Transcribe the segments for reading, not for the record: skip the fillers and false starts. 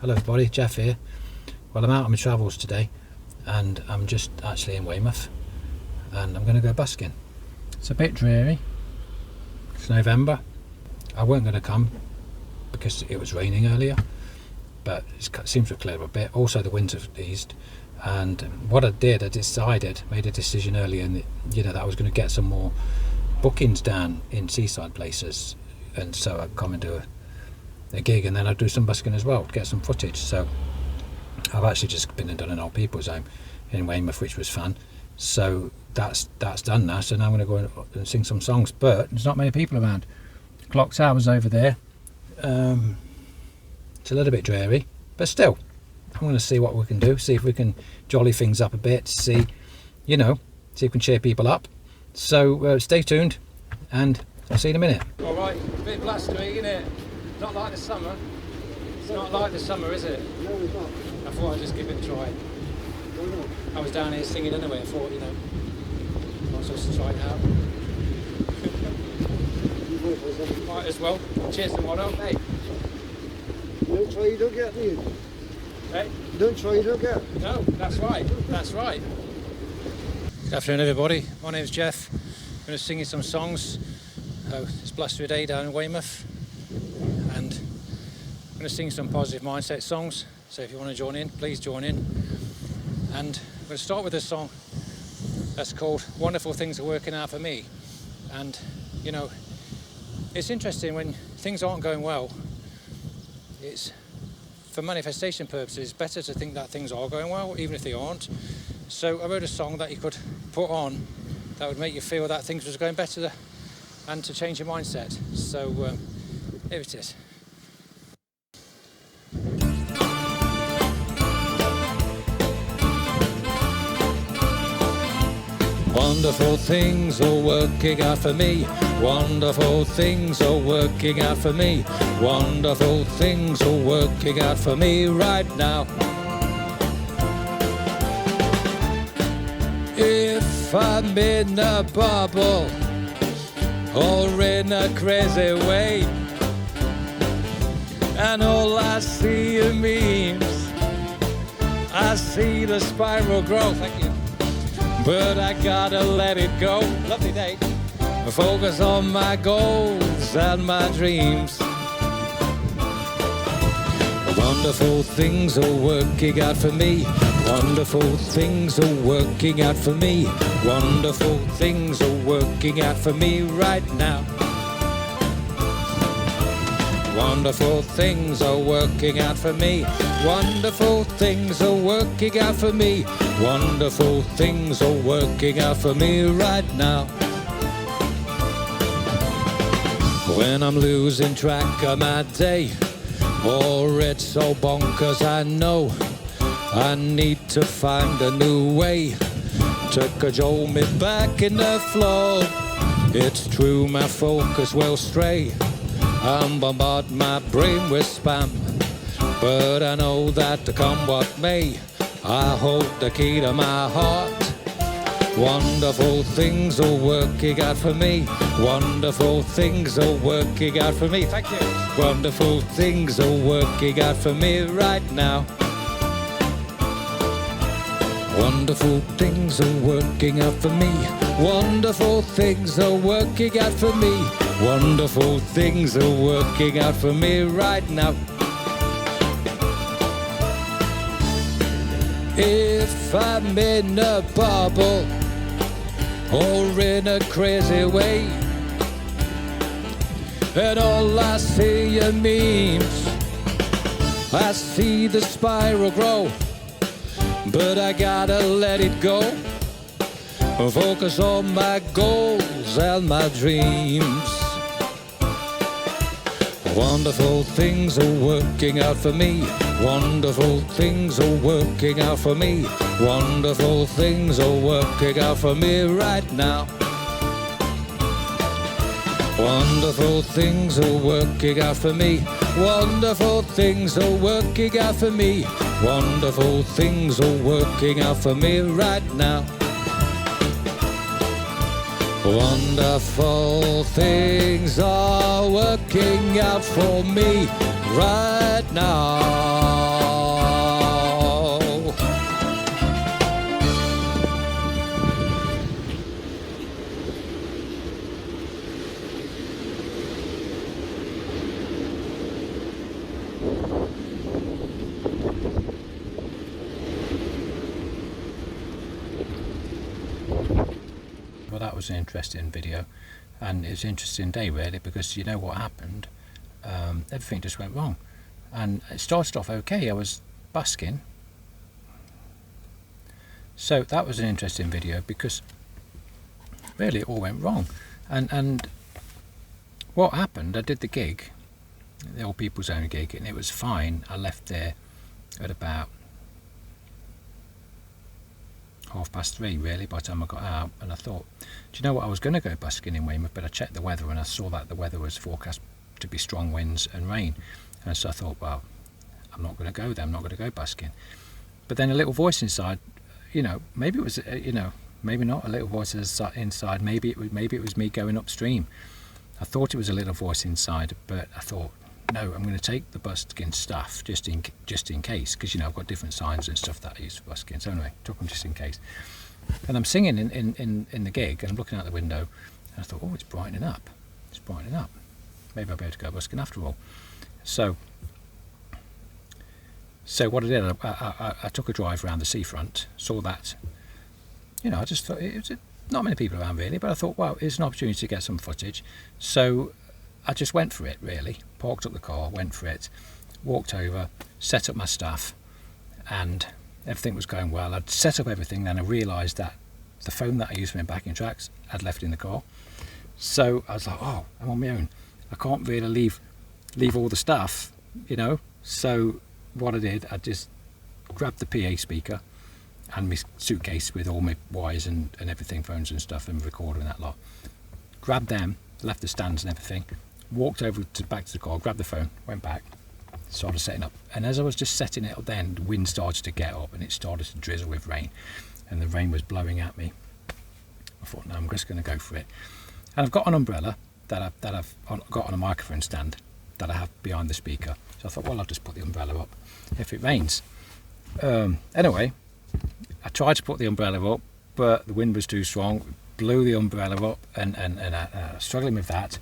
Hello everybody, Jeff here. Well, I'm out on my travels today and I'm just actually in Weymouth and I'm going to go busking. It's a bit dreary. It's November. I weren't going to come because it was raining earlier, but it seems to have cleared a bit. Also the winds have eased, and what I did, made a decision earlier that I was going to get some more bookings down in seaside places, and so I'd come and do a gig, and then I'd do some busking as well, get some footage. So I've actually just been and done an old people's home in Weymouth, which was fun. So that's done now. So now I'm going to go and sing some songs, but there's not many people around. Clock tower's over there. It's a little bit dreary, but still, I'm going to see what we can do. See if we can jolly things up a bit. See if we can cheer people up. So stay tuned, and I'll see you in a minute. All right, a bit blustery, isn't it? Not like the summer. It's not like the summer, is it? No, it's not. I thought I'd just give it a try. Why not? I was down here singing anyway. I thought, might as well just try it out. Might as well. Cheers to motto. Hey. You don't try, you don't get, do you? Hey. You don't try, you don't get. No, that's right. That's right. Good afternoon, everybody. My name's Jeff. I'm going to sing you some songs. It's a blustery day down in Weymouth, and I'm going to sing some positive mindset songs. So if you want to join in, please join in. And I'm going to start with a song that's called "Wonderful Things Are Working Out for Me." And it's interesting when things aren't going well. It's, for manifestation purposes, better to think that things are going well, even if they aren't. So I wrote a song that you could put on that would make you feel that things was going better and to change your mindset. So here it is. Wonderful things are working out for me. Wonderful things are working out for me. Wonderful things are working out for me right now. If I'm in a bubble or in a crazy way, and all I see are memes, I see the spiral grow. Thank you. But I gotta let it go. Lovely day. Focus on my goals and my dreams. Wonderful things are working out for me. Wonderful things are working out for me. Wonderful things are working out for me right now. Wonderful things are working out for me. Wonderful things are working out for me. Wonderful things are working out for me right now. When I'm losing track of my day, or it's so bonkers, I know I need to find a new way to cajole me back in the flow. It's true, my focus will stray and bombard my brain with spam, but I know that to come what may, I hold the key to my heart. Wonderful things are working out for me. Wonderful things are working out for me. Thank you. Wonderful things are working out for me right now. Wonderful things are working out for me. Wonderful things are working out for me. Wonderful things are working out for me right now. If I'm in a bubble or in a crazy way, and all I see are memes, I see the spiral grow, but I gotta let it go. Focus on my goals and my dreams. Wonderful things are working out for me. Wonderful things are working out for me. Wonderful things are working out for me right now. Wonderful things are working out for me. Wonderful things are working out for me. Wonderful things are working out for me right now. Wonderful things are working out for me. right now. Well, that was an interesting video, and it was an interesting day really, because you know what happened. Everything just went wrong, and it started off okay. I was busking, so that was an interesting video because really it all went wrong. And what happened, I did the gig, the Old People's Own gig, and it was fine. I left there at about 3:30 really by the time I got out, and I thought, do you know what, I was going to go busking in Weymouth, but I checked the weather and I saw that the weather was forecast to be strong winds and rain, and so I thought, well, I'm not going to go there, I'm not going to go busking. But then a little voice inside, you know, maybe it was, you know, maybe not a little voice inside, maybe it was me going upstream. I thought it was a little voice inside, but I thought, no, I'm going to take the busking stuff just in case, because you know I've got different signs and stuff that I use for busking. So anyway, took them just in case. And I'm singing in the gig, and I'm looking out the window, and I thought, oh, it's brightening up. It's brightening up. Maybe I'll be able to go busking after all. So what I did, I took a drive around the seafront, saw that. You know, I just thought it was not many people around really, but I thought, well, it's an opportunity to get some footage. So I just went for it really, parked up the car, went for it, walked over, set up my stuff, and everything was going well. I'd set up everything, then I realised that the phone that I used for my backing tracks I'd left in the car. So I was like, oh, I'm on my own. I can't really leave all the stuff, you know. So what I did, I just grabbed the PA speaker and my suitcase with all my wires and everything, phones and stuff, and recorder and that lot. Grabbed them, left the stands and everything, walked over back to the car, grabbed the phone, went back, started setting up. And as I was just setting it up then, the wind started to get up and it started to drizzle with rain, and the rain was blowing at me. I thought, no, I'm just going to go for it. And I've got an umbrella that I've got on a microphone stand that I have behind the speaker. So I thought, well, I'll just put the umbrella up if it rains. Anyway, I tried to put the umbrella up, but the wind was too strong, blew the umbrella up, and I was struggling with that.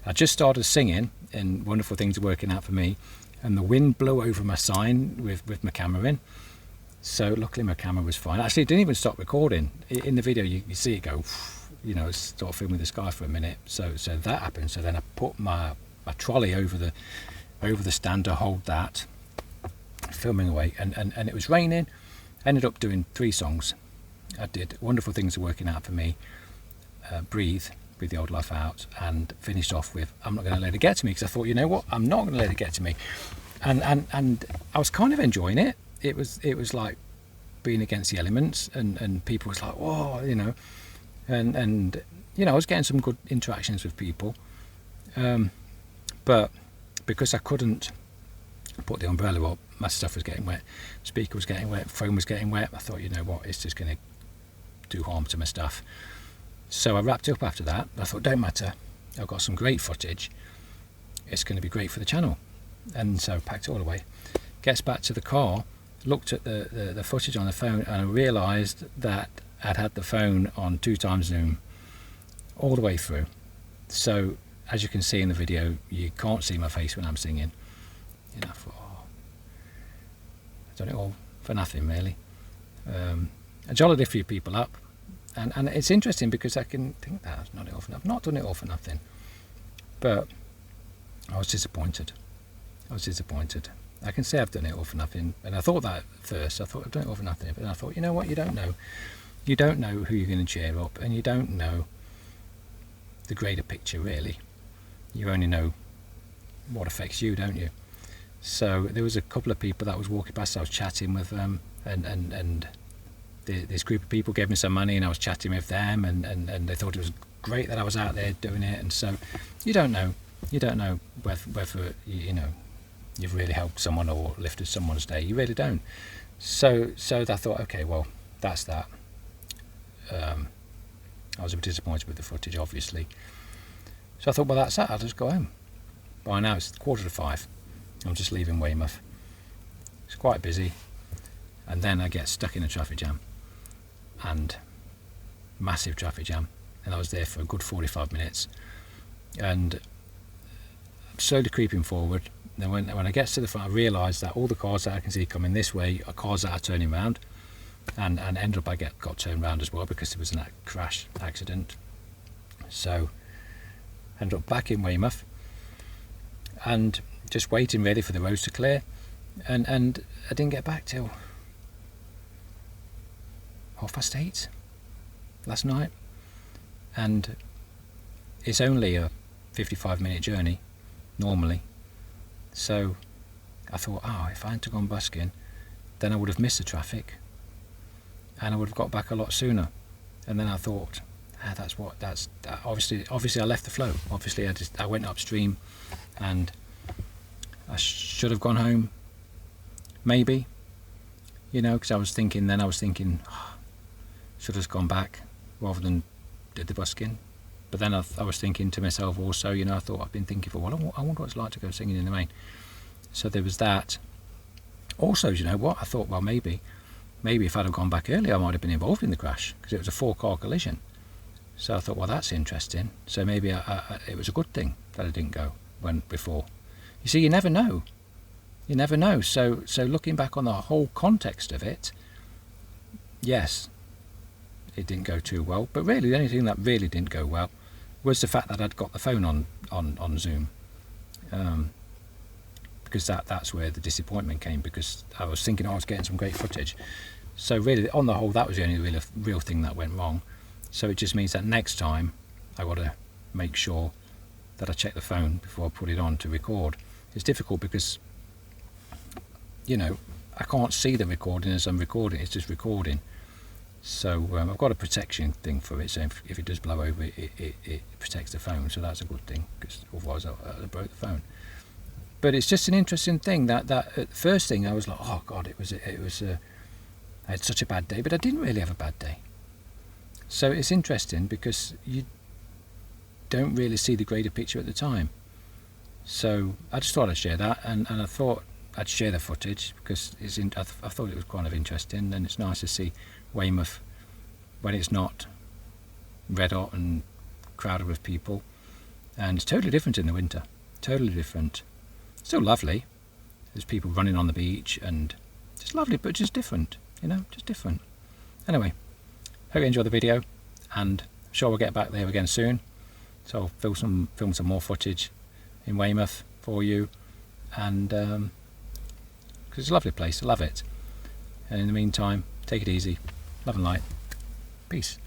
I just started singing, and wonderful things are working out for me, and the wind blew over my sign with my camera in. So luckily my camera was fine. Actually, it didn't even stop recording. In the video you see it go, you know, start filming the sky for a minute. So that happened. So then I put my trolley over the stand to hold that, filming away, and it was raining. Ended up doing 3 songs. I did Wonderful Things Are Working Out for Me, Breathe the Old Life Out, and finished off with I'm Not Going to Let It Get to Me, because I thought, you know what, I'm not going to let it get to me. And I was kind of enjoying it. It was like being against the elements, and people was like, whoa, you know, and you know, I was getting some good interactions with people, but because I couldn't put the umbrella up, my stuff was getting wet, speaker was getting wet, phone was getting wet. I thought, you know what, it's just going to do harm to my stuff. So I wrapped it up after that. I thought, don't matter, I've got some great footage, it's going to be great for the channel. And so I packed it all away, gets back to the car, looked at the footage on the phone, and I realised that I'd had the phone on 2x zoom all the way through. So as you can see in the video, you can't see my face when I'm singing. You know, I thought, oh, I've done it all for nothing really. I jollied a few people up, and it's interesting because I can think that I've not done it all for nothing, but I was disappointed. I can say I've done it all for nothing, and I thought that at first. I thought I've done it all for nothing, but then I thought, you know what, you don't know who you're going to cheer up, and you don't know the greater picture really. You only know what affects you, don't you? So there was a couple of people that was walking past, I was chatting with them, and this group of people gave me some money, and I was chatting with them, and they thought it was great that I was out there doing it. And so you don't know whether you know you've really helped someone or lifted someone's day. You really don't. So I thought, okay, well, that's that. I was a bit disappointed with the footage, obviously. So I thought, well, that's that, I'll just go home. By now it's 4:45, I'm just leaving Weymouth. It's quite busy, and then I get stuck in a traffic jam, and massive traffic jam, and I was there for a good 45 minutes, and I'm slowly creeping forward. Then when I get to the front, I realise that all the cars that I can see coming this way are cars that are turning round, and ended up I got turned round as well because there was a crash accident. So ended up back in Weymouth and just waiting really for the roads to clear, and I didn't get back till 8:30 last night, and it's only a 55-minute journey normally. So I thought, if I hadn't gone busking, then I would have missed the traffic and I would have got back a lot sooner. And then I thought, obviously I left the flow. Obviously I went upstream, and I should have gone home, maybe, because I was thinking, should have gone back rather than did the busking. But then I was thinking to myself also, I thought, I've been thinking for a while, I wonder what it's like to go singing in the rain. So there was that. Also, I thought, well, maybe if I'd have gone back earlier, I might have been involved in the crash, because it was a 4-car collision. So I thought, well, that's interesting. So maybe it was a good thing that I didn't go before. You see, you never know. You never know. So looking back on the whole context of it, yes, it didn't go too well. But really, the only thing that really didn't go well was the fact that I'd got the phone on Zoom. Because that's where the disappointment came, because I was thinking I was getting some great footage. So really, on the whole, that was the only real thing that went wrong. So it just means that next time I got to make sure that I check the phone before I put it on to record. It's difficult because, I can't see the recording as I'm recording. It's just recording. So I've got a protection thing for it. So if it does blow over, it protects the phone. So that's a good thing, because otherwise I broke the phone. But it's just an interesting thing that at first thing I was like, oh God, I had such a bad day, but I didn't really have a bad day. So it's interesting because you don't really see the greater picture at the time. So I just thought I'd share that, and I thought I'd share the footage because I thought it was kind of interesting, and it's nice to see Weymouth when it's not red hot and crowded with people, and it's totally different in the winter. Totally different. Still lovely. There's people running on the beach and just lovely, but just different, just different. Anyway, hope you enjoy the video, and I'm sure we'll get back there again soon. So I'll film some more footage in Weymouth for you, and because it's a lovely place, I love it. And in the meantime, take it easy. Love and light. Peace.